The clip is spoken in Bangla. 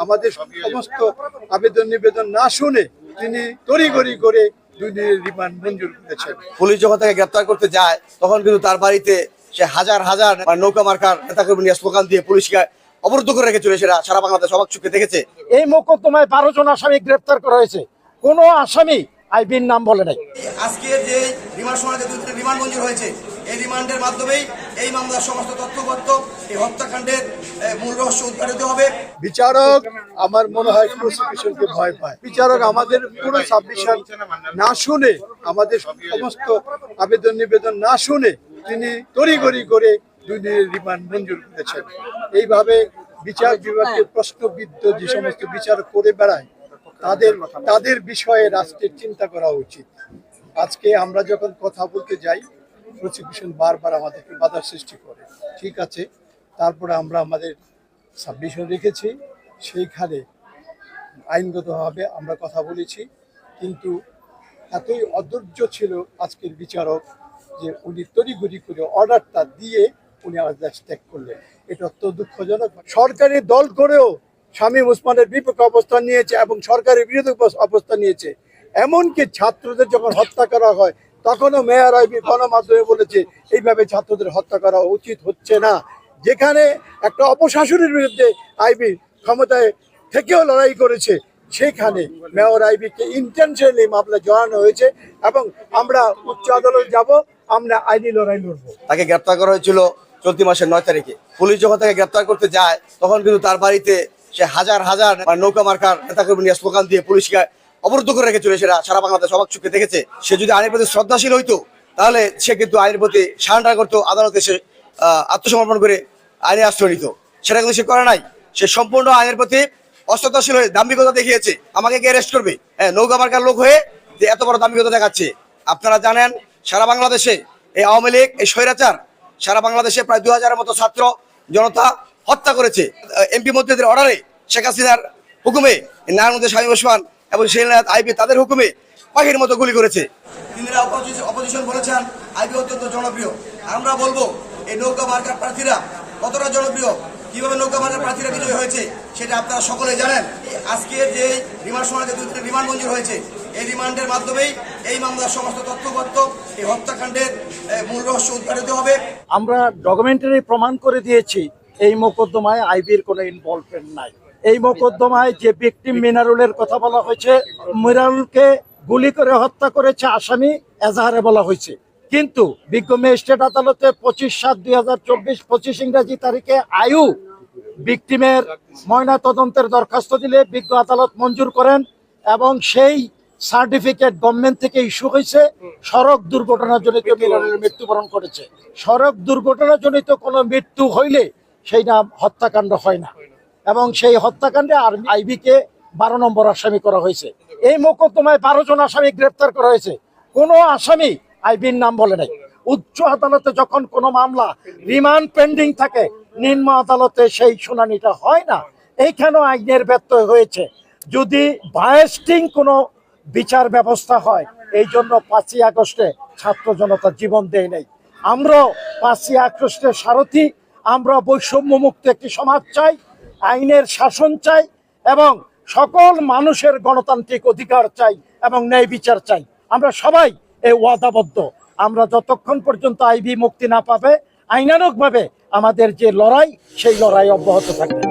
আমাদের সমস্ত আবেদন নিবেদন না শুনে তিনি তড়িঘড়ি করে 2 দিনের রিমান্ড মঞ্জুর করেছেন। পুলিশ যখন তাকে গ্রেপ্তার করতে যায় তখন কিন্তু তার বাড়িতে সে হাজার হাজার নৌকা মার্কার নেতাকর্মী নিয়ে স্লোগান দিয়ে পুলিশকে অবরুদ্ধ করে রেখেছিল। সেটা সারা বাংলাদেশ অবাক চোখে দেখেছে। এই মোকদ্দমায় 12 জন আসামি গ্রেপ্তার করা হয়েছে, কোনো আসামি আইবির নাম বলে নাই। আজকে যে রিমান্ড শুনানিতে 2 দিনের রিমান্ড মঞ্জুর হয়েছে, এই রিমান্ডের মাধ্যমেই এই মামলার সমস্ত তথ্যপত্র, এই হত্যাকাণ্ডের মূল রহস্য উদ্ঘাটিত হবে। বিচারক আমার মনে হয় প্রসিকিউশনকে ভয় পায়। বিচারক আমাদের পুরো সাবমিশন না শুনে, আমাদের সমস্ত আবেদন নিবেদন না শুনে তিনি তড়িঘড়ি করে 2 দিনের রিমান্ড মঞ্জুর করেছেন। এইভাবে বিচার বিভাগের প্রশ্নবিদ্ধ যে সমস্ত বিচারক করে বেড়ায় তাদের বিষয়ে রাষ্ট্রের চিন্তা করা উচিত। আজকে আমরা যখন কথা বলতে যাই প্রসিকিউশন বারবার আমাদেরকে বাধার সৃষ্টি করে। ঠিক আছে, তারপরে আমরা আমাদের সাবমিশন রেখেছি, সেইখানে আইনগতভাবে আমরা কথা বলেছি। কিন্তু এতই অধৈর্য ছিল আজকের বিচারক যে উনি তড়িঘড়ি করে অর্ডারটা দিয়ে উনি আদেশ ত্যাগ করলেন। এটা অত্যন্ত দুঃখজনক। সরকারি দল করেও শামীম ওসমানের বিপক্ষে অবস্থান নিয়েছে এবং সরকারের বিরোধী অবস্থান নিয়েছে। এমনকি ছাত্রদের যখন হত্যা করা হয় তখনও মেয়র আইবি গণমাধ্যমে বলেছে এইভাবে ছাত্রদের হত্যা করা উচিত হচ্ছে না। যেখানে একটা অপশাসনের বিরুদ্ধে আইবি ক্ষমতায় থেকেও লড়াই করেছে, সেখানে মেয়র আইবিকে ইন্টেনশনালি মামলা জড়ানো হয়েছে এবং আমরা উচ্চ আদালত যাব, আমরা আইনি লড়াই লড়বো। তাকে গ্রেপ্তার করা হয়েছিল চলতি মাসের 9 তারিখে। পুলিশ যখন তাকে গ্রেপ্তার করতে যায় তখন কিন্তু তার বাড়িতে সে হাজার হাজার নৌকা মার্কার নেতাকর্মী নিয়ে স্লোগান দিয়ে পুলিশকে অবরুদ্ধ করে রেখেছিল। সেটা সারা বাংলাদেশ অবাক চোখে দেখেছে। সে যদি আইনের প্রতি শ্রদ্ধাশীল হইতো তাহলে সে কিন্তু আইনের প্রতি সারেন্ডার করতো, আদালতে সে আত্মসমর্পণ করে আইনে আশ্রয় নিত। সেটা কিন্তু সে করে নাই। সে সম্পূর্ণ আইনের প্রতি অশ্রদ্ধাশীল হয়ে দাম্ভিকতা দেখিয়েছে। আমাকে কে অ্যারেস্ট করবে? নৌকা মার্কার লোক হয়ে যে এত বড় দাম্ভিকতা দেখাচ্ছে। আপনারা জানেন সারা বাংলাদেশে এই আওয়ামী লীগ, এই স্বৈরাচার সারা বাংলাদেশে প্রায় 2000-এর মতো ছাত্র জনতা হত্যা করেছে। এমপি মন্ত্রীদের অর্ডারে, শেখ হাসিনার হুকুমে, নারায়ণগঞ্জের শামীম ওসমান এবং শেরনাথ আইবি তাদের হুকুমে পাখির মতো গুলি করেছে। তিনিরা অপোজিশন বলেছেন আইবি অত্যন্ত জনপ্রিয়। আমরা বলবো এই নৌকা মার্কার প্রার্থীরা কতটা জনপ্রিয়, কিভাবে নৌকা মার্কার প্রার্থীরা বিজয়ী হয়েছে সেটা আপনারা সকলে জানেন। আজকে যে রিমান্ড শুনানিতে 2 দিনের রিমান্ড মঞ্জুর হয়েছে, এই রিমান্ডের মাধ্যমেই এই মামলার সমস্ত তথ্যপত্র, এই হত্যাকাণ্ডের মূল রহস্য উদ্ঘাটিত হবে। আমরা ডকুমেন্টারি প্রমাণ করে দিয়েছি এই মোকদ্দমায় আইবির কোনো ইনভলভমেন্ট নাই। এই মোকদ্দমায় যে ভিকটিম মিনারুলের কথা বলা হয়েছে, মিনারুলকে গুলি করে হত্যা করেছে আসামি এজাহারে বলা হয়েছে। কিন্তু বিজ্ঞ ম্যাজিস্ট্রেট আদালতে 25/7/2024 25 ইংরেজি তারিখে আয়ু ভিকটিমের ময়না তদন্তের দরখাস্ত দিলে বিজ্ঞ আদালত মঞ্জুর করেন এবং সেই সার্টিফিকেট গভর্নমেন্ট থেকে ইস্যু হয়েছে। সড়ক দুর্ঘটনাজনিত মিনারুলের মৃত্যুবরণ করেছে। সড়ক দুর্ঘটনাজনিত কোনো মৃত্যু হইলে সেই নাম হত্যাকাণ্ড হয় না এবং সেই হত্যাকাণ্ডে আর আইবিকে 12 নম্বর আসামি করা হয়েছে। এই মোকদ্দমায় 12 জন আসামি গ্রেপ্তার করা হয়েছে, কোনো আসামি আইবির নাম বলে নাই। উচ্চ আদালতে যখন কোনো মামলা রিমান্ড পেন্ডিং থাকে, নিম্ন আদালতে সেই শুনানিটা হয় না। এইখানেও আইনের ব্যত্যয় হয়েছে। যদি বায়াস্টিং কোনো বিচার ব্যবস্থা হয়, এই জন্য 5ই আগস্টে ছাত্র জনতা জীবন দেয় নাই। আমরাও 5ই আগস্টের সারথি। আমরা বৈষম্য মুক্ত একটি সমাজ চাই, আইনের শাসন চাই এবং সকল মানুষের গণতান্ত্রিক অধিকার চাই এবং ন্যায় বিচার চাই। আমরা সবাই এই ওয়াদাবদ্ধ। আমরা যতক্ষণ পর্যন্ত আইবি মুক্তি না পাবে, আইনানুগভাবে আমাদের যে লড়াই, সেই লড়াই অব্যাহত থাকবে।